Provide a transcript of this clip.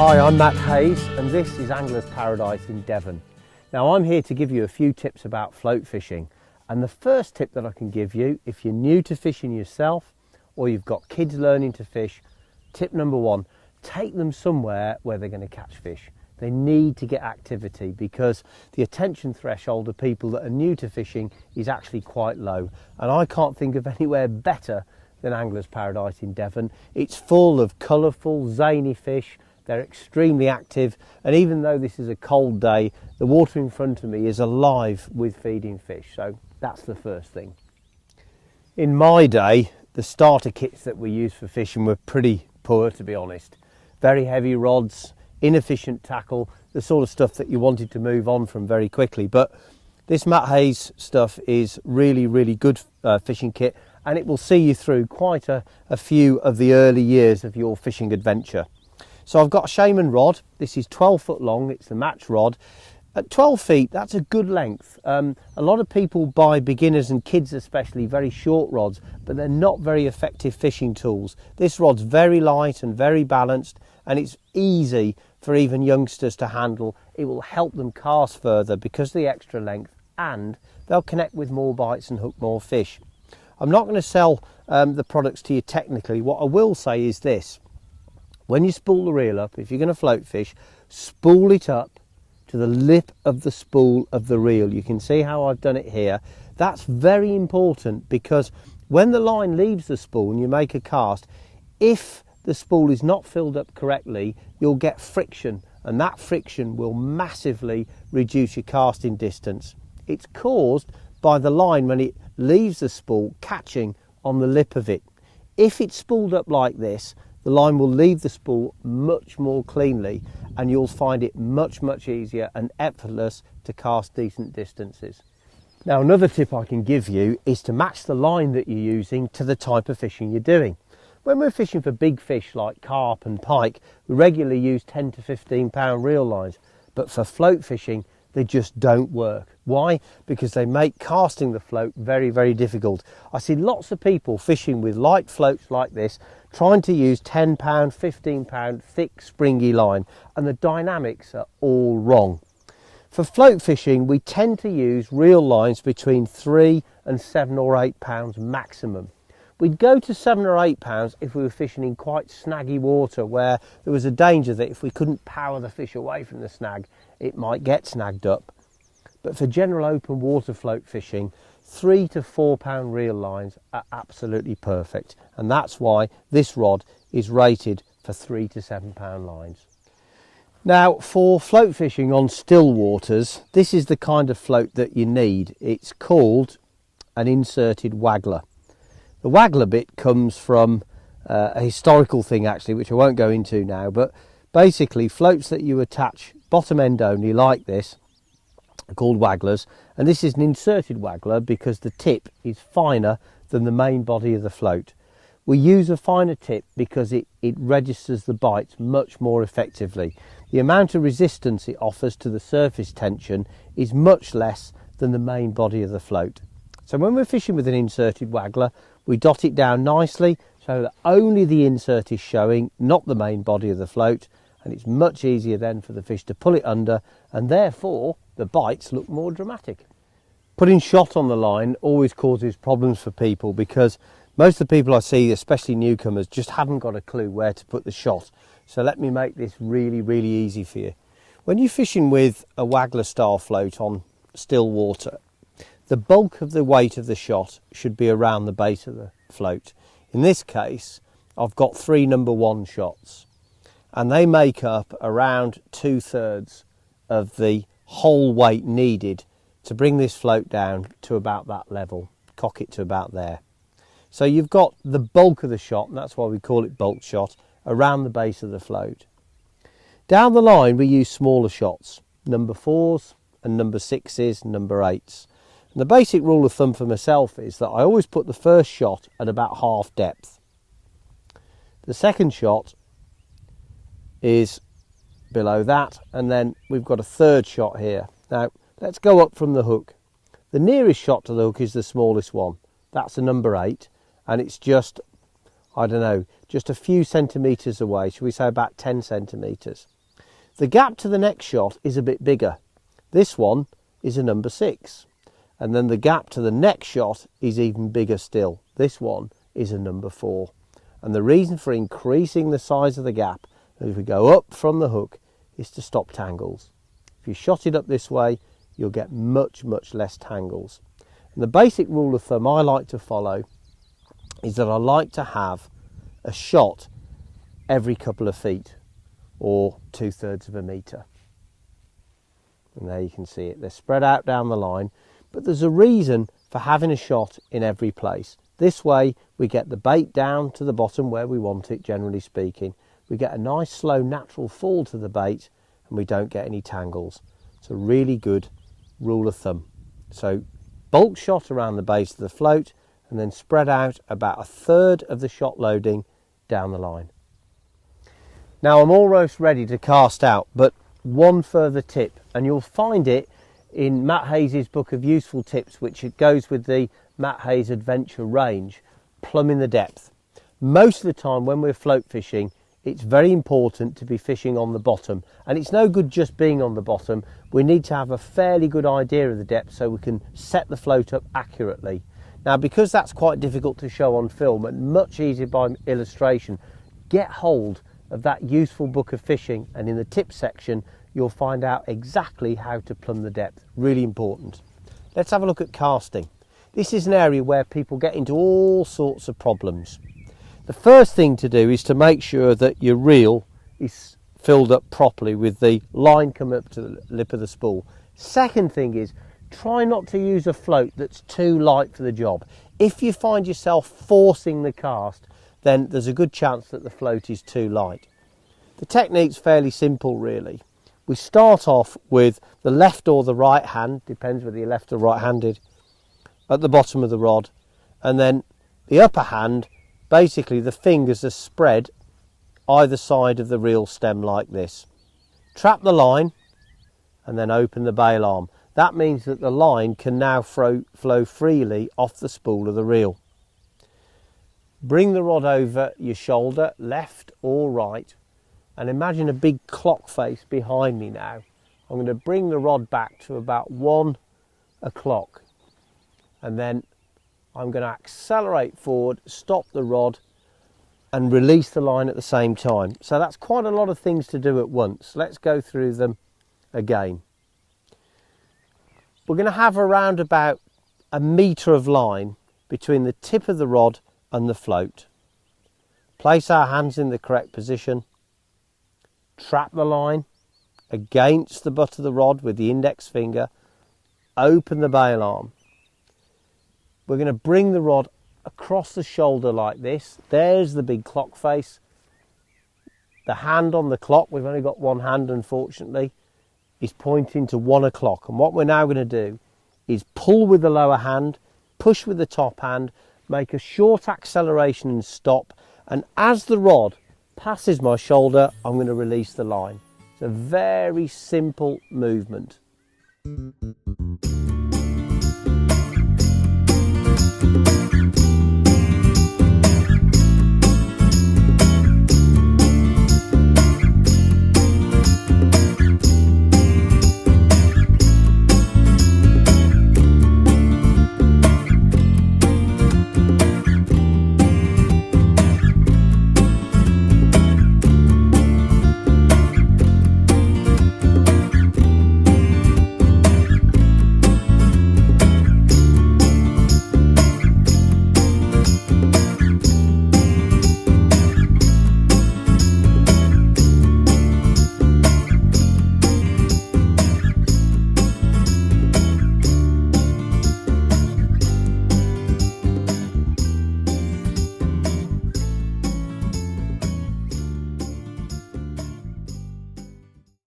Hi, I'm Matt Hayes and this is Angler's Paradise in Devon. Now I'm here to give you a few tips about float fishing, and the first tip that I can give you if you're new to fishing yourself or you've got kids learning to fish, tip number one, take them somewhere where they're going to catch fish. They need to get activity because the attention threshold of people that are new to fishing is actually quite low, and I can't think of anywhere better than Angler's Paradise in Devon. It's full of colourful, zany fish. They're extremely active, and even though this is a cold day, the water in front of me is alive with feeding fish, so that's the first thing. In my day, the starter kits that we used for fishing were pretty poor, to be honest. Very heavy rods, inefficient tackle, the sort of stuff that you wanted to move on from very quickly. But this Matt Hayes stuff is really good fishing kit, and it will see you through quite a few of the early years of your fishing adventure. So I've got a Shaman rod. This is 12 foot long, it's the match rod. At 12 feet, that's a good length. A lot of people buy, beginners and kids especially, very short rods, but they're not very effective fishing tools. This rod's very light and very balanced, and it's easy for even youngsters to handle. It will help them cast further because of the extra length, and they'll connect with more bites and hook more fish. I'm not going to sell the products to you technically. What I will say is this: when you spool the reel up, if you're going to float fish, spool it up to the lip of the spool of the reel. You can see how I've done it here. That's very important because when the line leaves the spool and you make a cast, if the spool is not filled up correctly, you'll get friction, and that friction will massively reduce your casting distance. It's caused by the line when it leaves the spool catching on the lip of it. If it's spooled up like this, the line will leave the spool much more cleanly, and you'll find it much easier and effortless to cast decent distances. Now, another tip I can give you is to match the line that you're using to the type of fishing you're doing. When we're fishing for big fish like carp and pike, we regularly use 10 to 15 pound reel lines, but for float fishing they just don't work. Why? Because they make casting the float very difficult. I see lots of people fishing with light floats like this, trying to use 10 pound, 15 pound thick springy line, and the dynamics are all wrong. For float fishing, we tend to use reel lines between 3 and 7 or 8 pounds maximum. We'd go to 7 or 8 pounds if we were fishing in quite snaggy water where there was a danger that if we couldn't power the fish away from the snag, it might get snagged up. But for general open water float fishing, 3 to 4 pound reel lines are absolutely perfect, and that's why this rod is rated for 3 to 7 pound lines. Now, for float fishing on still waters, this is the kind of float that you need. It's called an inserted waggler. The waggler bit comes from a historical thing actually, which I won't go into now, but basically floats that you attach bottom end only like this are called wagglers, and this is an inserted waggler because the tip is finer than the main body of the float. We use a finer tip because it registers the bites much more effectively. The amount of resistance it offers to the surface tension is much less than the main body of the float. So when we're fishing with an inserted waggler, we dot it down nicely so that only the insert is showing, not the main body of the float, and it's much easier then for the fish to pull it under, and therefore the bites look more dramatic. Putting shot on the line always causes problems for people because most of the people I see, especially newcomers, just haven't got a clue where to put the shot. So let me make this really easy for you. When you're fishing with a waggler style float on still water, the bulk of the weight of the shot should be around the base of the float. In this case, I've got 3 number 1 shots, and they make up around 2/3 of the whole weight needed to bring this float down to about that level, cock it to about there. So you've got the bulk of the shot, and that's why we call it bulk shot, around the base of the float. Down the line we use smaller shots, number 4s and number 6s, number 8s. And the basic rule of thumb for myself is that I always put the first shot at about half depth. The second shot is below that, and then we've got a third shot here. Now let's go up from the hook. The nearest shot to the hook is the smallest one. That's a number 8, and it's just, I don't know, just a few centimetres away. Shall we say about 10 centimetres? The gap to the next shot is a bit bigger. This one is a number 6. And then the gap to the next shot is even bigger still. This one is a number 4. And the reason for increasing the size of the gap as we go up from the hook is to stop tangles. If you shot it up this way, you'll get much, much less tangles. And the basic rule of thumb I like to follow is that I like to have a shot every couple of feet, or 2/3 of a metre. And there you can see it. They're spread out down the line, but there's a reason for having a shot in every place. This way we get the bait down to the bottom where we want it, generally speaking. We get a nice slow natural fall to the bait and we don't get any tangles. It's a really good rule of thumb. So bulk shot around the base of the float and then spread out about 1/3 of the shot loading down the line. Now I'm almost ready to cast out, but one further tip, and you'll find it in Matt Hayes' book of useful tips, which it goes with the Matt Hayes Adventure range, plumbing the depth. Most of the time when we're float fishing, it's very important to be fishing on the bottom, and it's no good just being on the bottom. We need to have a fairly good idea of the depth so we can set the float up accurately. Now, because that's quite difficult to show on film and much easier by illustration, get hold of that useful book of fishing, and in the tips section you'll find out exactly how to plumb the depth. Really important. Let's have a look at casting. This is an area where people get into all sorts of problems. The first thing to do is to make sure that your reel is filled up properly with the line coming up to the lip of the spool. Second thing is, try not to use a float that's too light for the job. If you find yourself forcing the cast, then there's a good chance that the float is too light. The technique's fairly simple really. We start off with the left or the right hand, depends whether you're left or right handed, at the bottom of the rod, and then the upper hand, basically the fingers are spread either side of the reel stem like this. Trap the line and then open the bail arm. That means that the line can now flow freely off the spool of the reel. Bring the rod over your shoulder, left or right, and imagine a big clock face behind me now. I'm going to bring the rod back to about 1 o'clock, and then I'm going to accelerate forward, stop the rod and release the line at the same time. So that's quite a lot of things to do at once. Let's go through them again. We're going to have around about 1 metre of line between the tip of the rod and the float. Place our hands in the correct position. Trap the line against the butt of the rod with the index finger. Open the bail arm. We're going to bring the rod across the shoulder like this. There's the big clock face. The hand on the clock, we've only got one hand unfortunately, is pointing to 1 o'clock. And what we're now going to do is pull with the lower hand, push with the top hand, make a short acceleration and stop. And as the rod passes my shoulder, I'm going to release the line. It's a very simple movement.